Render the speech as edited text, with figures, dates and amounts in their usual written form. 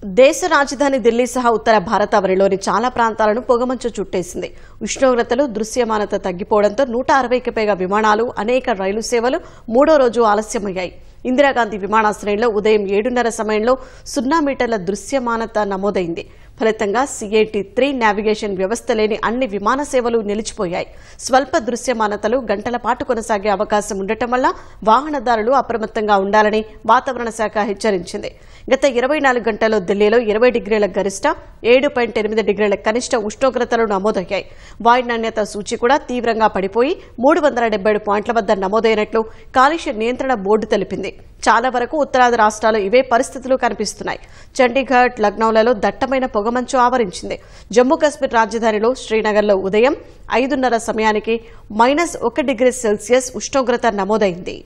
దేశ రాజధాని ఢిల్లీ సహా ఉత్తర భారతావనిలోని చాలా ప్రాంతాలను పొగమంచు చుట్టేసింది. ఉష్ణోగ్రతలు దృశ్యమానత తగ్గిపోవడంతో 160కి పైగా విమానాలు, అనేక రైలు సేవలు మూడో రోజు ఆలస్యమయ్యాయి. ఇందిరాగాంధీ విమానాశ్రయంలో ఉదయం 7:30 సమయంలో 0 మీటర్ల దృశ్యమానత నమోదైంది. ఫలితంగా CAT-3 నావిగేషన్ వ్యవస్థ లేని అన్ని విమాన సేవలు నిలిచిపోయాయి. స్వల్ప దృశ్యమానతలు గంటల పాటు కొనసాగే అవకాశం ఉండటం వల్ల వాహనదారులు అప్రమత్తంగా ఉండాలని వాతావరణ శాఖ హెచ్చరించింది. గత 24 గంటల్లో ఢిల్లీలో 20 డిగ్రీల గరిష్ట, 7.8 డిగ్రీల కనిష్ట ఉష్ణోగ్రతలు నమోదయ్యాయి. వాయు నాణ్యత సూచి కూడా తీవ్రంగా పడిపోయి 377 పాయింట్ల వద్ద నమోదైనట్లు కాలుష్య నియంత్రణ బోర్డు తెలిపింది. చాలా వరకు ఉత్తరాది రాష్ట్రాలు ఇవే పరిస్థితులు కనిపిస్తున్నాయి. చండీగఢ్, లక్నోలలో దట్టమైన పొగమంచు ఆవరించింది. జమ్మూ కాశ్మీర్ రాజధానిలో శ్రీనగర్లో ఉదయం 5:30 సమయానికి -1 డిగ్రీ సెల్సియస్ ఉష్ణోగ్రత నమోదైంది.